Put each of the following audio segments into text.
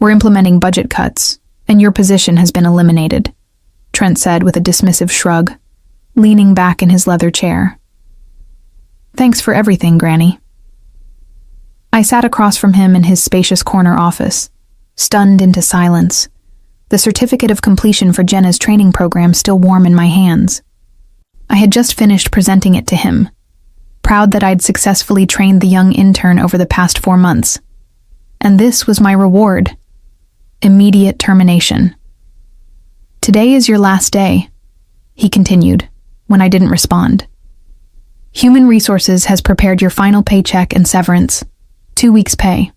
We're implementing budget cuts, and your position has been eliminated, Trent said with a dismissive shrug, leaning back in his leather chair. Thanks for everything, Granny. I sat across from him in his spacious corner office, stunned into silence, the certificate of completion for Jenna's training program still warm in my hands. I had just finished presenting it to him, proud that I'd successfully trained the young intern over the past 4 months. And this was my reward: immediate termination. Today is your last day, he continued, when I didn't respond. Human Resources has prepared your final paycheck and severance, 2 weeks' pay.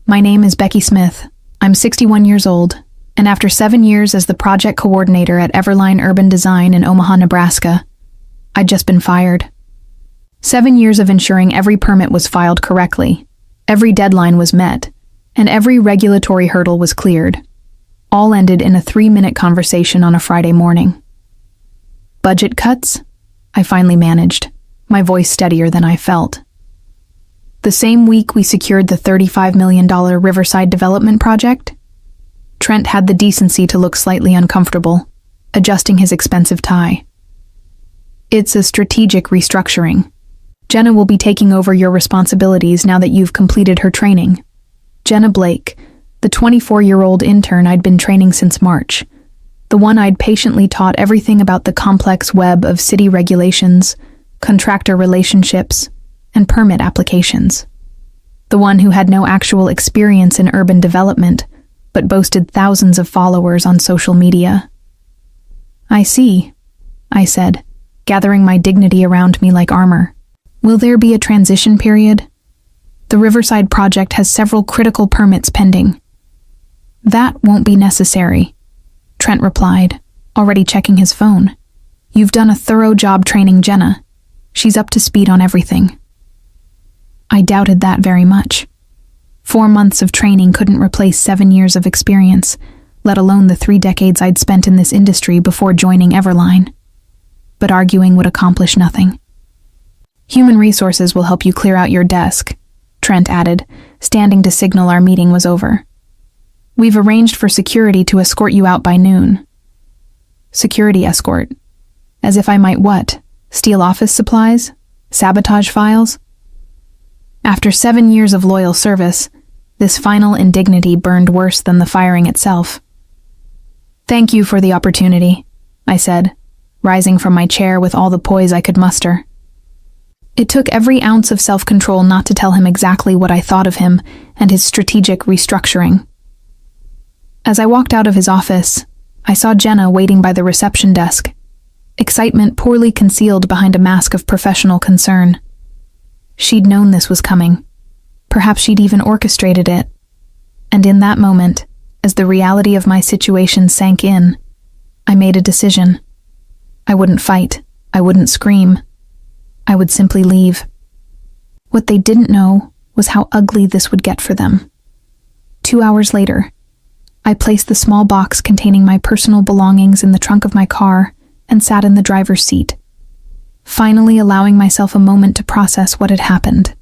My name is Becky Smith. I'm 61 years old, and after 7 years as the project coordinator at Everline Urban Design in Omaha, Nebraska, I'd just been fired. 7 years of ensuring every permit was filed correctly, every deadline was met, and every regulatory hurdle was cleared. All ended in a 3-minute conversation on a Friday morning. Budget cuts? I finally managed, my voice steadier than I felt. The same week we secured the $35 million Riverside development project, Trent had the decency to look slightly uncomfortable, adjusting his expensive tie. It's a strategic restructuring. Jenna will be taking over your responsibilities now that you've completed her training. Jenna Blake, the 24-year-old intern I'd been training since March, the one I'd patiently taught everything about the complex web of city regulations, contractor relationships, and permit applications. The one who had no actual experience in urban development, but boasted thousands of followers on social media. I see, I said, gathering my dignity around me like armor. Will there be a transition period? The Riverside project has several critical permits pending. That won't be necessary, Trent replied, already checking his phone. You've done a thorough job training Jenna. She's up to speed on everything. I doubted that very much. 4 months of training couldn't replace 7 years of experience, let alone the 3 decades I'd spent in this industry before joining Everline. But arguing would accomplish nothing. Human Resources will help you clear out your desk, Trent added, standing to signal our meeting was over. We've arranged for security to escort you out by noon. Security escort? As if I might what? Steal office supplies? Sabotage files? After 7 years of loyal service, this final indignity burned worse than the firing itself. Thank you for the opportunity, I said, rising from my chair with all the poise I could muster. It took every ounce of self-control not to tell him exactly what I thought of him and his strategic restructuring. As I walked out of his office, I saw Jenna waiting by the reception desk, excitement poorly concealed behind a mask of professional concern. She'd known this was coming. Perhaps she'd even orchestrated it. And in that moment, as the reality of my situation sank in, I made a decision. I wouldn't fight. I wouldn't scream. I would simply leave. What they didn't know was how ugly this would get for them. 2 hours later, I placed the small box containing my personal belongings in the trunk of my car and sat in the driver's seat, finally allowing myself a moment to process what had happened.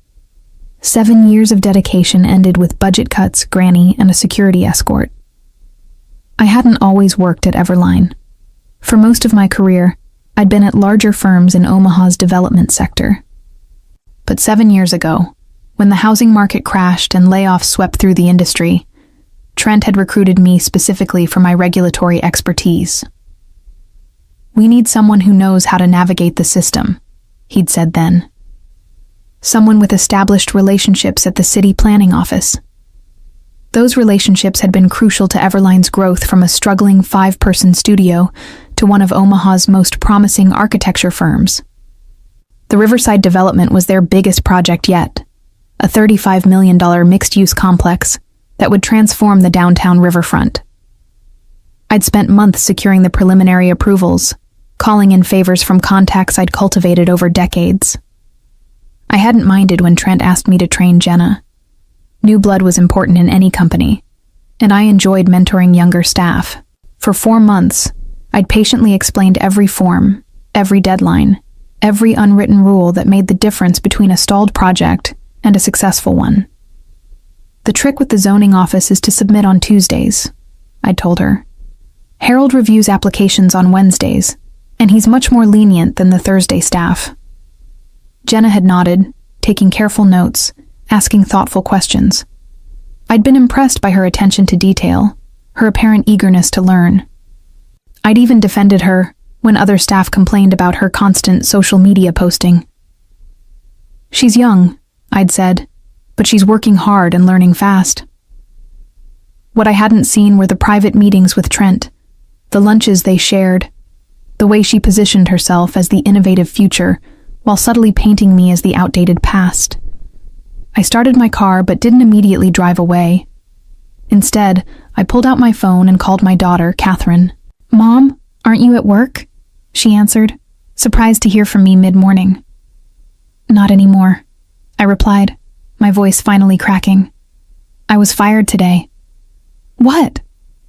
7 years of dedication ended with budget cuts, Granny, and a security escort. I hadn't always worked at Everline. For most of my career, I'd been at larger firms in Omaha's development sector. But 7 years ago, when the housing market crashed and layoffs swept through the industry, Trent had recruited me specifically for my regulatory expertise. We need someone who knows how to navigate the system, he'd said then. Someone with established relationships at the city planning office. Those relationships had been crucial to Everline's growth from a struggling 5-person studio to one of Omaha's most promising architecture firms. The Riverside development was their biggest project yet, a $35 million mixed-use complex that would transform the downtown riverfront. I'd spent months securing the preliminary approvals, calling in favors from contacts I'd cultivated over decades. I hadn't minded when Trent asked me to train Jenna. New blood was important in any company, and I enjoyed mentoring younger staff. For 4 months, I'd patiently explained every form, every deadline, every unwritten rule that made the difference between a stalled project and a successful one. The trick with the zoning office is to submit on Tuesdays, I'd told her. Harold reviews applications on Wednesdays, and he's much more lenient than the Thursday staff. Jenna had nodded, taking careful notes, asking thoughtful questions. I'd been impressed by her attention to detail, her apparent eagerness to learn. I'd even defended her when other staff complained about her constant social media posting. She's young, I'd said, but she's working hard and learning fast. What I hadn't seen were the private meetings with Trent, the lunches they shared, the way she positioned herself as the innovative future while subtly painting me as the outdated past. I started my car but didn't immediately drive away. Instead, I pulled out my phone and called my daughter, Catherine. "Mom, aren't you at work?" she answered, surprised to hear from me mid-morning. "Not anymore," I replied, my voice finally cracking. "I was fired today." "What?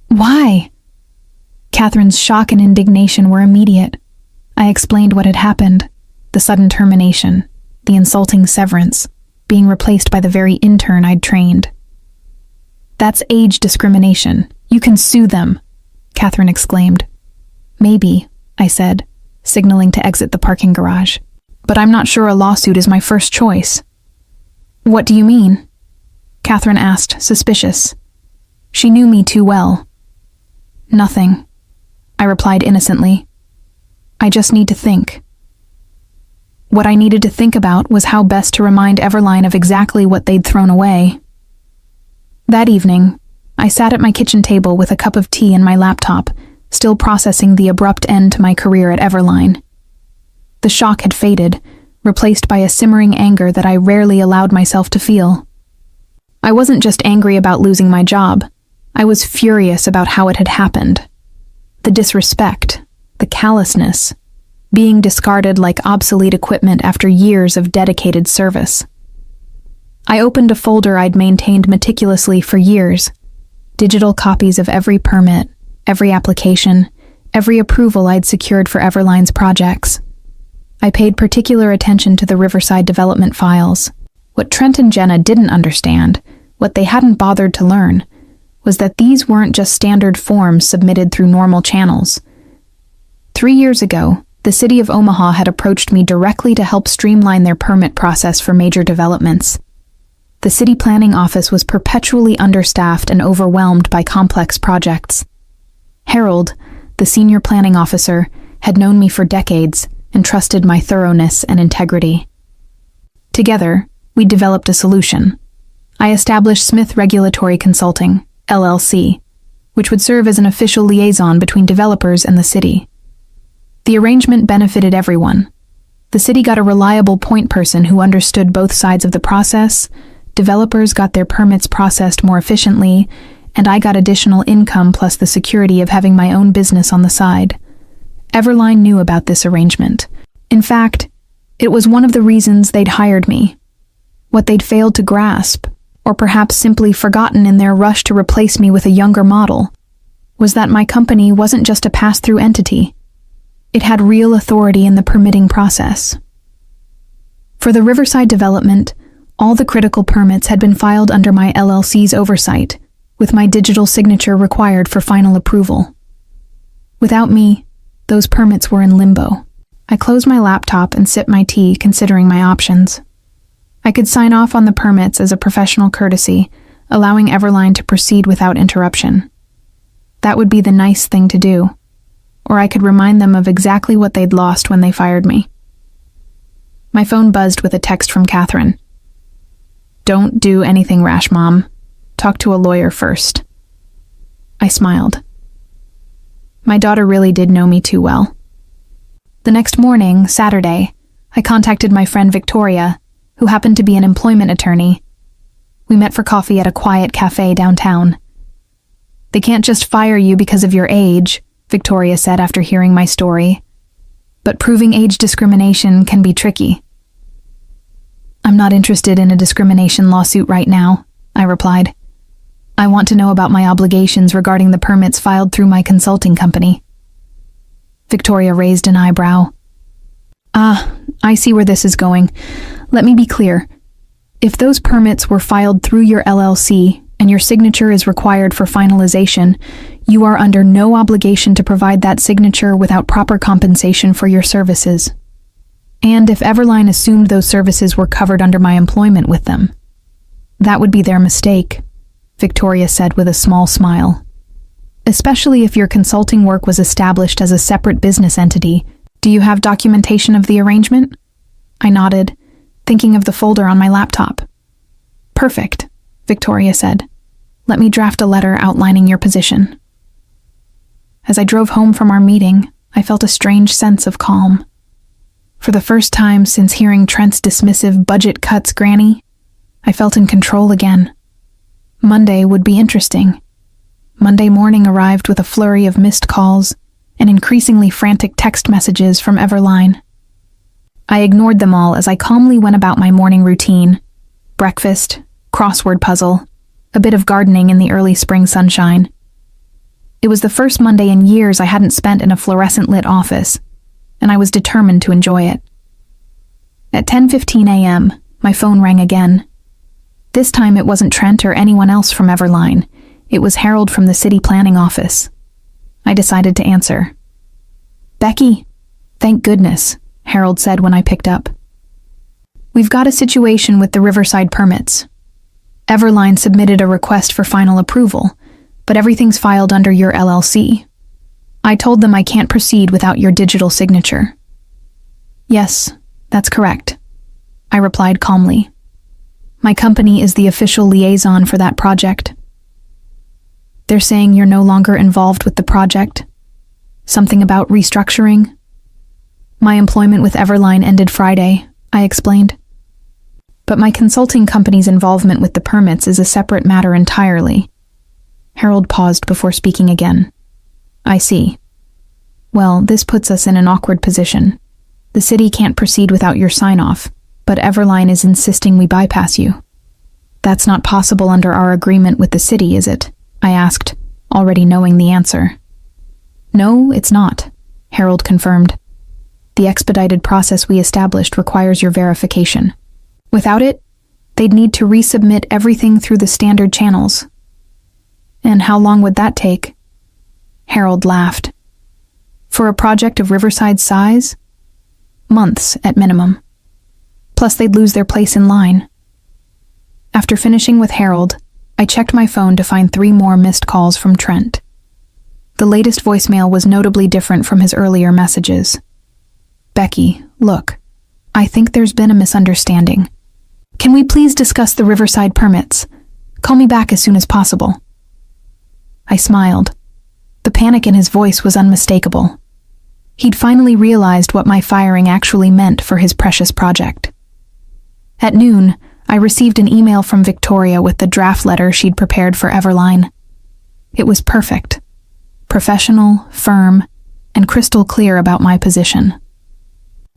Why?" Catherine's shock and indignation were immediate. I explained what had happened, the sudden termination, the insulting severance, being replaced by the very intern I'd trained. "That's age discrimination. You can sue them," Catherine exclaimed. "Maybe," I said, signaling to exit the parking garage. "But I'm not sure a lawsuit is my first choice." "What do you mean?" Catherine asked, suspicious. She knew me too well. "Nothing," I replied innocently. "I just need to think." What I needed to think about was how best to remind Everline of exactly what they'd thrown away. That evening, I sat at my kitchen table with a cup of tea and my laptop, still processing the abrupt end to my career at Everline. The shock had faded, replaced by a simmering anger that I rarely allowed myself to feel. I wasn't just angry about losing my job. I was furious about how it had happened. The disrespect, the callousness, being discarded like obsolete equipment after years of dedicated service. I opened a folder I'd maintained meticulously for years, digital copies of every permit, every application, every approval I'd secured for Everline's projects. I paid particular attention to the Riverside development files. What Trent and Jenna didn't understand, what they hadn't bothered to learn, was that these weren't just standard forms submitted through normal channels. 3 years ago, the city of Omaha had approached me directly to help streamline their permit process for major developments. The city planning office was perpetually understaffed and overwhelmed by complex projects. Harold, the senior planning officer, had known me for decades and trusted my thoroughness and integrity. Together, we developed a solution. I established Smith Regulatory Consulting, LLC, which would serve as an official liaison between developers and the city. The arrangement benefited everyone. The city got a reliable point person who understood both sides of the process, developers got their permits processed more efficiently, and I got additional income plus the security of having my own business on the side. Everline knew about this arrangement. In fact, it was one of the reasons they'd hired me. What they'd failed to grasp, or perhaps simply forgotten in their rush to replace me with a younger model, was that my company wasn't just a pass-through entity. It had real authority in the permitting process. For the Riverside development, all the critical permits had been filed under my LLC's oversight, with my digital signature required for final approval. Without me, those permits were in limbo. I closed my laptop and sipped my tea, considering my options. I could sign off on the permits as a professional courtesy, allowing Everline to proceed without interruption. That would be the nice thing to do. Or I could remind them of exactly what they'd lost when they fired me. My phone buzzed with a text from Catherine. "Don't do anything rash, Mom. Talk to a lawyer first." I smiled. My daughter really did know me too well. The next morning, Saturday, I contacted my friend Victoria, who happened to be an employment attorney. We met for coffee at a quiet cafe downtown. "They can't just fire you because of your age," Victoria said after hearing my story. "But proving age discrimination can be tricky." "I'm not interested in a discrimination lawsuit right now," I replied. "I want to know about my obligations regarding the permits filed through my consulting company." Victoria raised an eyebrow. "I see where this is going. Let me be clear. If those permits were filed through your LLC and your signature is required for finalization, you are under no obligation to provide that signature without proper compensation for your services. And if Everline assumed those services were covered under my employment with them, that would be their mistake, Victoria said with a small smile. Especially if your consulting work was established as a separate business entity. Do you have documentation of the arrangement? I nodded, thinking of the folder on my laptop. Perfect, Victoria said. Let me draft a letter outlining your position. As I drove home from our meeting, I felt a strange sense of calm. For the first time since hearing Trent's dismissive budget cuts granny, I felt in control again. Monday would be interesting. Monday morning arrived with a flurry of missed calls and increasingly frantic text messages from Everline. I ignored them all as I calmly went about my morning routine. Breakfast, crossword puzzle, a bit of gardening in the early spring sunshine. It was the first Monday in years I hadn't spent in a fluorescent-lit office, and I was determined to enjoy it. At 10:15 a.m., my phone rang again. This time it wasn't Trent or anyone else from Everline. It was Harold from the city planning office. I decided to answer. "Becky, thank goodness," Harold said when I picked up. "We've got a situation with the Riverside permits. Everline submitted a request for final approval, but everything's filed under your LLC. I told them I can't proceed without your digital signature." "Yes, that's correct," I replied calmly. "My company is the official liaison for that project." "They're saying you're no longer involved with the project? Something about restructuring?" "My employment with Everline ended Friday," I explained. "But my consulting company's involvement with the permits is a separate matter entirely." Harold paused before speaking again. "I see. Well, this puts us in an awkward position. The city can't proceed without your sign-off, but Everline is insisting we bypass you. That's not possible under our agreement with the city, is it?" I asked, already knowing the answer. "No, it's not," Harold confirmed. "The expedited process we established requires your verification. Without it, they'd need to resubmit everything through the standard channels." "And how long would that take?" Harold laughed. "For a project of Riverside's size? Months at minimum. Plus they'd lose their place in line." After finishing with Harold, I checked my phone to find 3 more missed calls from Trent. The latest voicemail was notably different from his earlier messages. "Becky, look, I think there's been a misunderstanding. Can we please discuss the Riverside permits? Call me back as soon as possible." I smiled. The panic in his voice was unmistakable. He'd finally realized what my firing actually meant for his precious project. At noon, I received an email from Victoria with the draft letter she'd prepared for Everline. It was perfect. Professional, firm, and crystal clear about my position.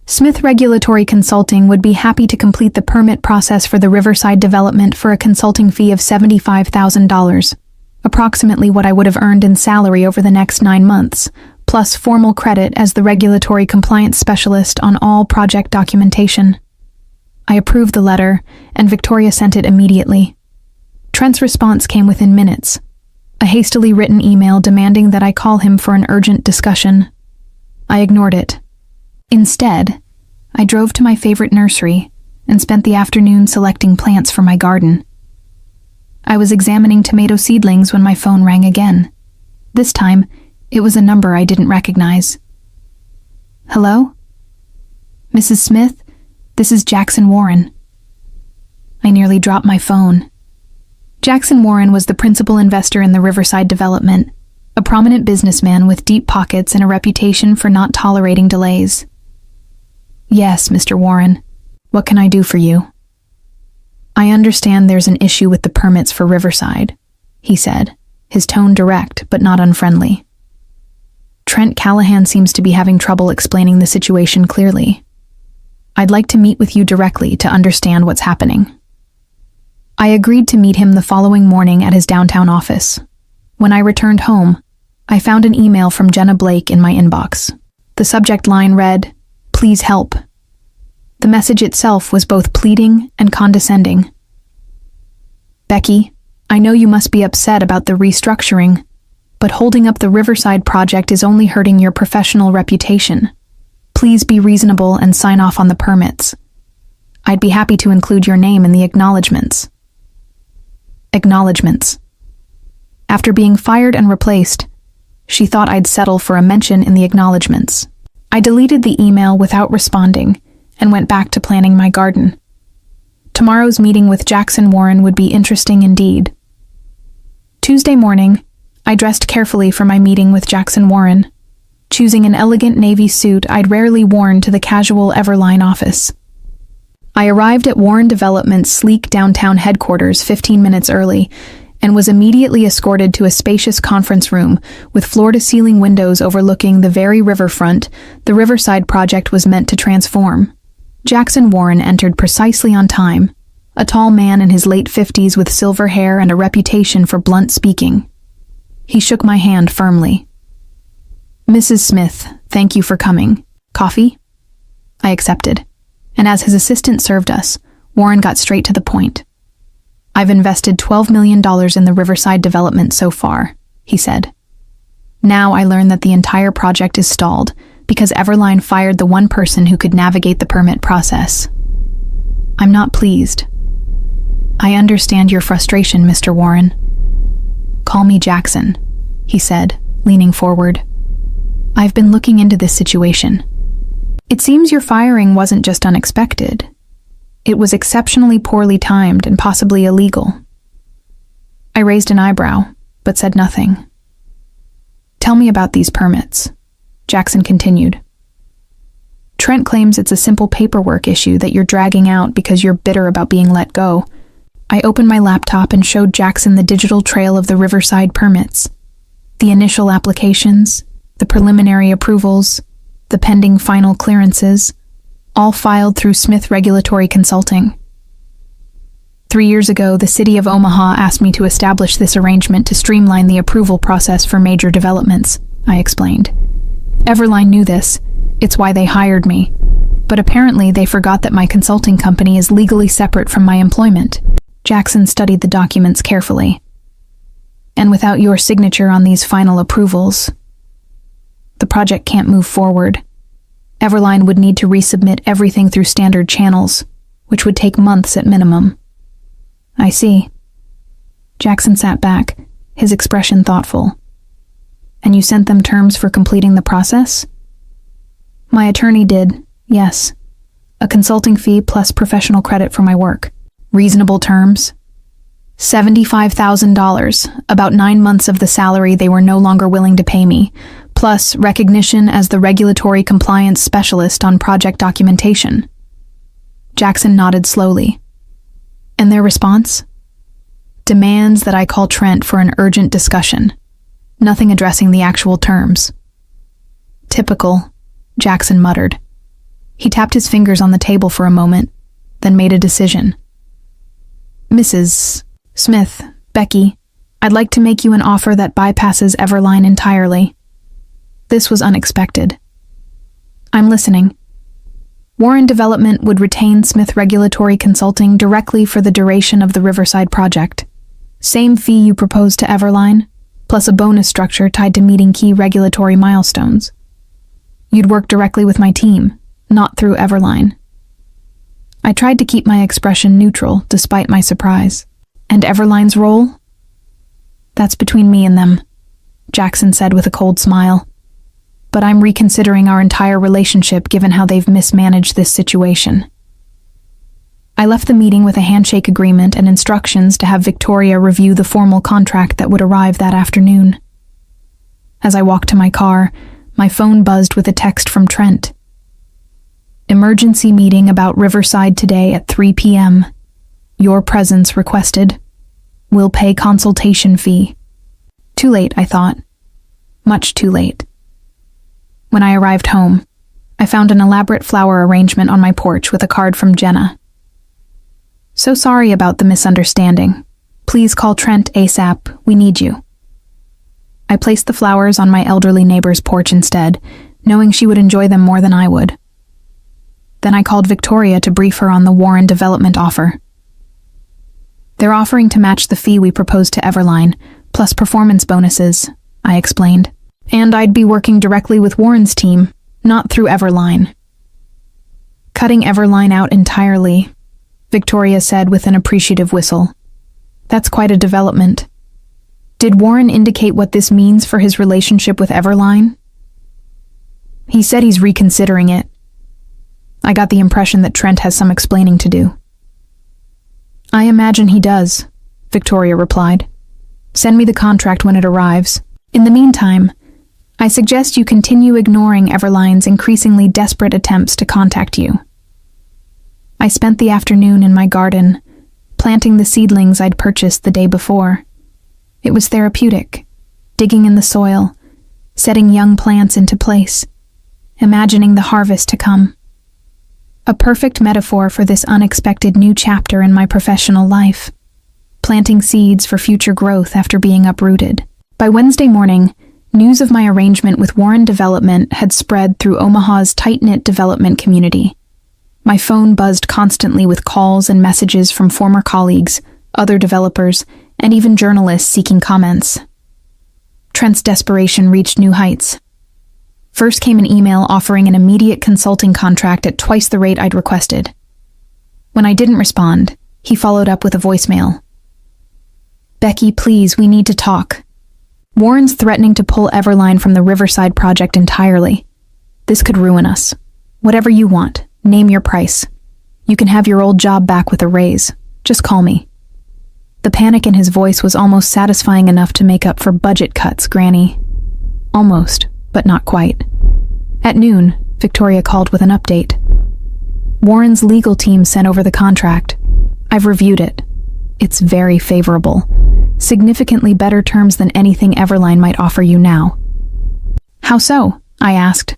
Smith Regulatory Consulting would be happy to complete the permit process for the Riverside development for a consulting fee of $75,000, approximately what I would have earned in salary over the next 9 months, plus formal credit as the regulatory compliance specialist on all project documentation. I approved the letter, and Victoria sent it immediately. Trent's response came within minutes, a hastily written email demanding that I call him for an urgent discussion. I ignored it. Instead, I drove to my favorite nursery and spent the afternoon selecting plants for my garden. I was examining tomato seedlings when my phone rang again. This time, it was a number I didn't recognize. "Hello? Mrs. Smith, this is Jackson Warren." I nearly dropped my phone. Jackson Warren was the principal investor in the Riverside development, a prominent businessman with deep pockets and a reputation for not tolerating delays. "Yes, Mr. Warren. What can I do for you?" "I understand there's an issue with the permits for Riverside," he said, his tone direct but not unfriendly. "Trent Callahan seems to be having trouble explaining the situation clearly. I'd like to meet with you directly to understand what's happening." I agreed to meet him the following morning at his downtown office. When I returned home, I found an email from Jenna Blake in my inbox. The subject line read, "Please help." The message itself was both pleading and condescending. "Becky, I know you must be upset about the restructuring, but holding up the Riverside project is only hurting your professional reputation. Please be reasonable and sign off on the permits. I'd be happy to include your name in the acknowledgements." Acknowledgements. After being fired and replaced, she thought I'd settle for a mention in the acknowledgements. I deleted the email without responding and went back to planning my garden. Tomorrow's meeting with Jackson Warren would be interesting indeed. Tuesday morning, I dressed carefully for my meeting with Jackson Warren, choosing an elegant navy suit I'd rarely worn to the casual Everline office. I arrived at Warren Development's sleek downtown headquarters 15 minutes early and was immediately escorted to a spacious conference room with floor-to-ceiling windows overlooking the very riverfront the Riverside project was meant to transform. Jackson Warren entered precisely on time, a tall man in his late 50s with silver hair and a reputation for blunt speaking. He shook my hand firmly. "Mrs. Smith, thank you for coming. Coffee?" I accepted, and as his assistant served us, Warren got straight to the point. "I've invested $12 million in the Riverside development so far," he said. "Now I learn that the entire project is stalled because Everline fired the one person who could navigate the permit process. I'm not pleased. I understand your frustration, Mr. Warren." "Call me Jackson," he said, leaning forward. "I've been looking into this situation. It seems your firing wasn't just unexpected. It was exceptionally poorly timed and possibly illegal." I raised an eyebrow, but said nothing. "Tell me about these permits," Jackson continued. "Trent claims it's a simple paperwork issue that you're dragging out because you're bitter about being let go." I opened my laptop and showed Jackson the digital trail of the Riverside permits. The initial applications, the preliminary approvals, the pending final clearances, all filed through Smith Regulatory Consulting. 3 years ago, the city of Omaha asked me to establish this arrangement to streamline the approval process for major developments, I explained. Everline knew this. It's why they hired me. But apparently they forgot that my consulting company is legally separate from my employment. Jackson studied the documents carefully. "And without your signature on these final approvals, the project can't move forward. Everline would need to resubmit everything through standard channels, which would take months at minimum." "I see." Jackson sat back, his expression thoughtful. "And you sent them terms for completing the process?" "My attorney did, yes. A consulting fee plus professional credit for my work." "Reasonable terms?" $75,000, about 9 months of the salary they were no longer willing to pay me, plus recognition as the regulatory compliance specialist on project documentation. Jackson nodded slowly. "And their response?" "Demands that I call Trent for an urgent discussion. Nothing addressing the actual terms." "Typical," Jackson muttered. He tapped his fingers on the table for a moment, then made a decision. "Mrs. Smith, Becky, I'd like to make you an offer that bypasses Everline entirely. This was unexpected." "I'm listening." "Warren Development would retain Smith Regulatory Consulting directly for the duration of the Riverside project. Same fee you proposed to Everline, plus a bonus structure tied to meeting key regulatory milestones. You'd work directly with my team, not through Everline." I tried to keep my expression neutral despite my surprise. "And Everline's role?" "That's between me and them," Jackson said with a cold smile. "But I'm reconsidering our entire relationship given how they've mismanaged this situation." I left the meeting with a handshake agreement and instructions to have Victoria review the formal contract that would arrive that afternoon. As I walked to my car, my phone buzzed with a text from Trent. "Emergency meeting about Riverside today at 3 p.m. Your presence requested. Will pay consultation fee." Too late, I thought. Much too late. When I arrived home, I found an elaborate flower arrangement on my porch with a card from Jenna. "So sorry about the misunderstanding. Please call Trent ASAP. We need you." I placed the flowers on my elderly neighbor's porch instead, knowing she would enjoy them more than I would. Then I called Victoria to brief her on the Warren development offer. They're offering to match the fee we proposed to Everline, plus performance bonuses, I explained. And I'd be working directly with Warren's team, not through Everline. Cutting Everline out entirely, Victoria said with an appreciative whistle. That's quite a development. Did Warren indicate what this means for his relationship with Everline? He said he's reconsidering it. I got the impression that Trent has some explaining to do. I imagine he does, Victoria replied. Send me the contract when it arrives. In the meantime, I suggest you continue ignoring Everline's increasingly desperate attempts to contact you. I spent the afternoon in my garden, planting the seedlings I'd purchased the day before. It was therapeutic, digging in the soil, setting young plants into place, imagining the harvest to come. A perfect metaphor for this unexpected new chapter in my professional life, planting seeds for future growth after being uprooted. By Wednesday morning, news of my arrangement with Warren Development had spread through Omaha's tight-knit development community. My phone buzzed constantly with calls and messages from former colleagues, other developers, and even journalists seeking comments. Trent's desperation reached new heights. First came an email offering an immediate consulting contract at twice the rate I'd requested. When I didn't respond, he followed up with a voicemail. Becky, please, we need to talk. Warren's threatening to pull Everline from the Riverside project entirely. This could ruin us. Whatever you want, name your price. You can have your old job back with a raise. Just call me. The panic in his voice was almost satisfying enough to make up for budget cuts, Granny. Almost, but not quite. At noon, Victoria called with an update. Warren's legal team sent over the contract. I've reviewed it. It's very favorable. Significantly better terms than anything Everline might offer you now. How so? I asked.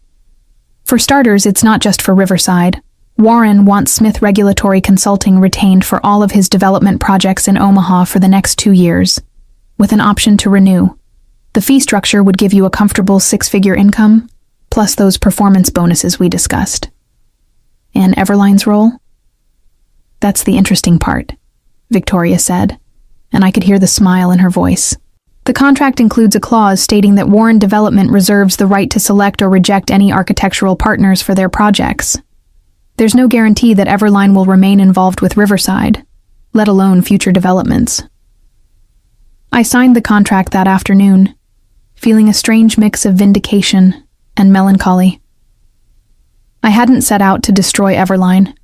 For starters, it's not just for Riverside. Warren wants Smith Regulatory Consulting retained for all of his development projects in Omaha for the next 2 years, with an option to renew. The fee structure would give you a comfortable 6-figure income, plus those performance bonuses we discussed. And Everline's role? That's the interesting part, Victoria said, and I could hear the smile in her voice. The contract includes a clause stating that Warren Development reserves the right to select or reject any architectural partners for their projects. There's no guarantee that Everline will remain involved with Riverside, let alone future developments. I signed the contract that afternoon, feeling a strange mix of vindication and melancholy. I hadn't set out to destroy Everline.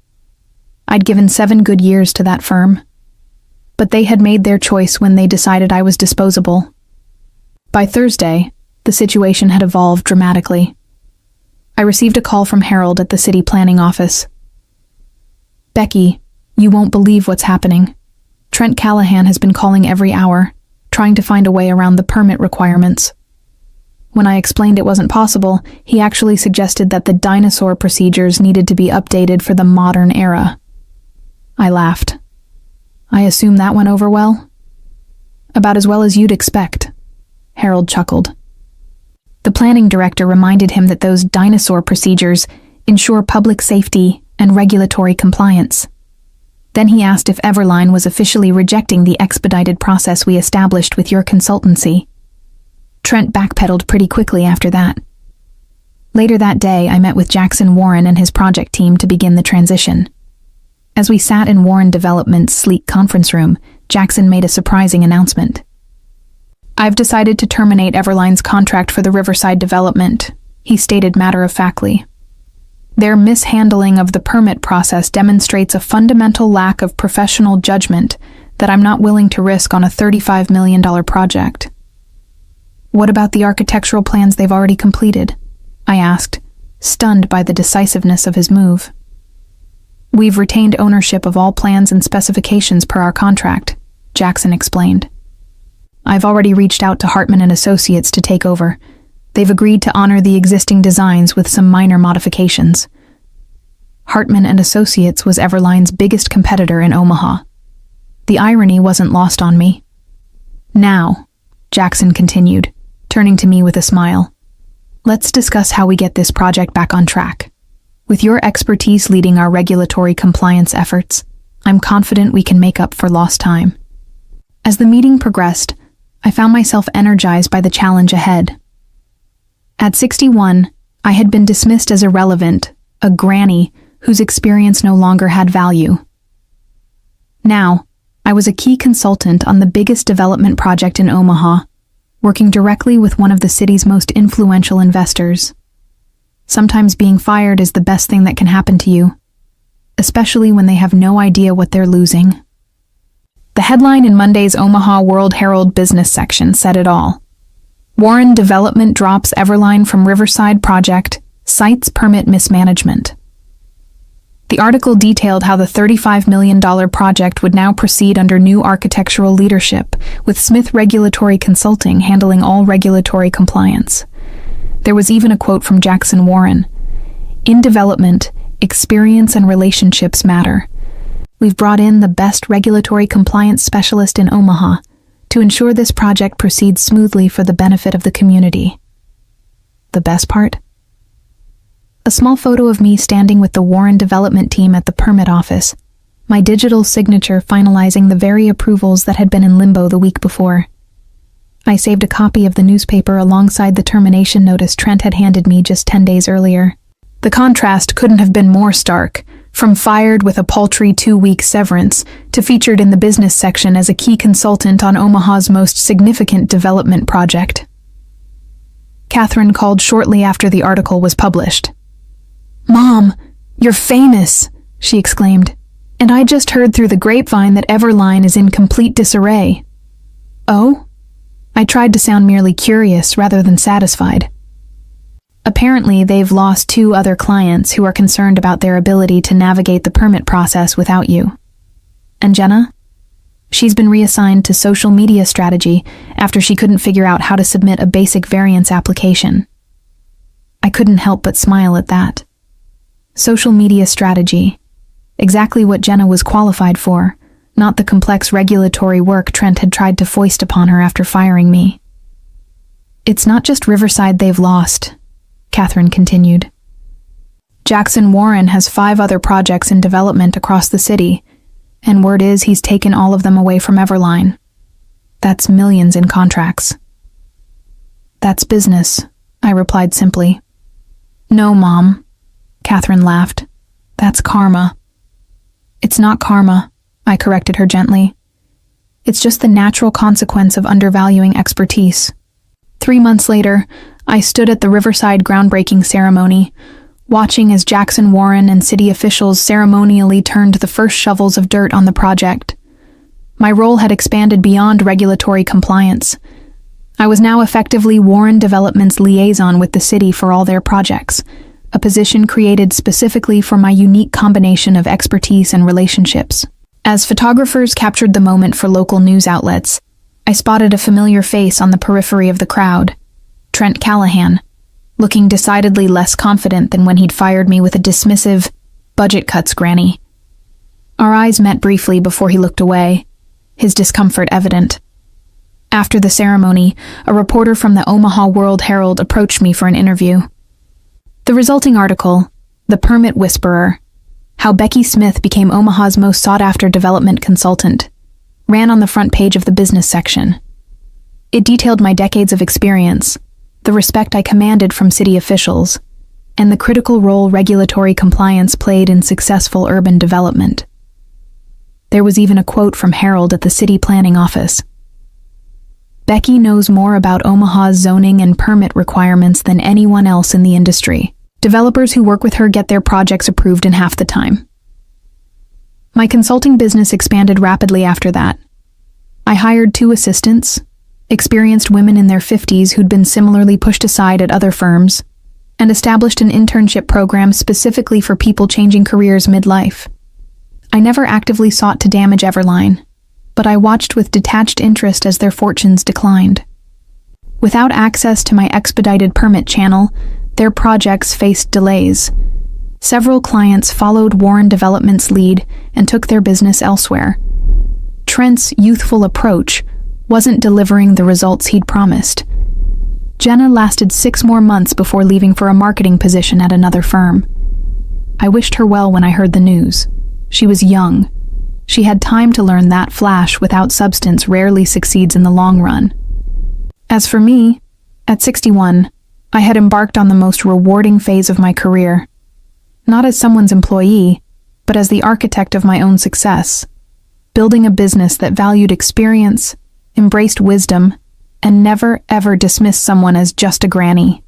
I'd given 7 good years to that firm, but they had made their choice when they decided I was disposable. By Thursday, the situation had evolved dramatically. I received a call from Harold at the city planning office. Becky, you won't believe what's happening. Trent Callahan has been calling every hour, trying to find a way around the permit requirements. When I explained it wasn't possible, he actually suggested that the dinosaur procedures needed to be updated for the modern era. I laughed. I assume that went over well? About as well as you'd expect, Harold chuckled. The planning director reminded him that those dinosaur procedures ensure public safety and regulatory compliance. Then he asked if Everline was officially rejecting the expedited process we established with your consultancy. Trent backpedaled pretty quickly after that. Later that day, I met with Jackson Warren and his project team to begin the transition. As we sat in Warren Development's sleek conference room, Jackson made a surprising announcement. I've decided to terminate Everline's contract for the Riverside development, he stated matter-of-factly. Their mishandling of the permit process demonstrates a fundamental lack of professional judgment that I'm not willing to risk on a $35 million project. What about the architectural plans they've already completed? I asked, stunned by the decisiveness of his move. We've retained ownership of all plans and specifications per our contract, Jackson explained. I've already reached out to Hartman and Associates to take over. They've agreed to honor the existing designs with some minor modifications. Hartman and Associates was Everline's biggest competitor in Omaha. The irony wasn't lost on me. Now, Jackson continued, turning to me with a smile, let's discuss how we get this project back on track. With your expertise leading our regulatory compliance efforts, I'm confident we can make up for lost time. As the meeting progressed, I found myself energized by the challenge ahead. At 61, I had been dismissed as irrelevant, a granny whose experience no longer had value. Now, I was a key consultant on the biggest development project in Omaha, working directly with one of the city's most influential investors. Sometimes being fired is the best thing that can happen to you, especially when they have no idea what they're losing. The headline in Monday's Omaha World-Herald business section said it all. Warren Development drops Everline from Riverside project, cites permit mismanagement. The article detailed how the $35 million project would now proceed under new architectural leadership, with Smith Regulatory Consulting handling all regulatory compliance. There was even a quote from Jackson Warren. "In development, experience and relationships matter. We've brought in the best regulatory compliance specialist in Omaha to ensure this project proceeds smoothly for the benefit of the community." The best part? A small photo of me standing with the Warren development team at the permit office, my digital signature finalizing the very approvals that had been in limbo the week before. I saved a copy of the newspaper alongside the termination notice Trent had handed me just 10 days earlier. The contrast couldn't have been more stark, from fired with a paltry 2-week severance to featured in the business section as a key consultant on Omaha's most significant development project. Catherine called shortly after the article was published. "Mom, you're famous," she exclaimed, "and I just heard through the grapevine that Everline is in complete disarray." "Oh?" I tried to sound merely curious rather than satisfied. "Apparently, they've lost 2 other clients who are concerned about their ability to navigate the permit process without you. And Jenna? She's been reassigned to social media strategy after she couldn't figure out how to submit a basic variance application." I couldn't help but smile at that. Social media strategy. Exactly what Jenna was qualified for, not the complex regulatory work Trent had tried to foist upon her after firing me. "It's not just Riverside they've lost," Catherine continued. "Jackson Warren has 5 other projects in development across the city, and word is he's taken all of them away from Everline. That's millions in contracts." "That's business," I replied simply. "No, Mom," Catherine laughed. "That's karma." "It's not karma," I corrected her gently. "It's just the natural consequence of undervaluing expertise." 3 months later, I stood at the Riverside groundbreaking ceremony, watching as Jackson Warren and city officials ceremonially turned the first shovels of dirt on the project. My role had expanded beyond regulatory compliance. I was now effectively Warren Development's liaison with the city for all their projects, a position created specifically for my unique combination of expertise and relationships. As photographers captured the moment for local news outlets, I spotted a familiar face on the periphery of the crowd, Trent Callahan, looking decidedly less confident than when he'd fired me with a dismissive, "Budget cuts, Granny." Our eyes met briefly before he looked away, his discomfort evident. After the ceremony, a reporter from the Omaha World-Herald approached me for an interview. The resulting article, "The Permit Whisperer: How Becky Smith Became Omaha's Most Sought-After Development Consultant," ran on the front page of the business section. It detailed my decades of experience, the respect I commanded from city officials, and the critical role regulatory compliance played in successful urban development. There was even a quote from Harold at the city planning office. "Becky knows more about Omaha's zoning and permit requirements than anyone else in the industry. Developers who work with her get their projects approved in half the time." My consulting business expanded rapidly after that. I hired 2 assistants, experienced women in their 50s who'd been similarly pushed aside at other firms, and established an internship program specifically for people changing careers midlife. I never actively sought to damage Everline, but I watched with detached interest as their fortunes declined. Without access to my expedited permit channel, their projects faced delays. Several clients followed Warren Development's lead and took their business elsewhere. Trent's youthful approach wasn't delivering the results he'd promised. Jenna lasted 6 more months before leaving for a marketing position at another firm. I wished her well when I heard the news. She was young. She had time to learn that flash without substance rarely succeeds in the long run. As for me, at 61, I had embarked on the most rewarding phase of my career. Not as someone's employee, but as the architect of my own success, building a business that valued experience, embraced wisdom, and never ever dismissed someone as just a granny.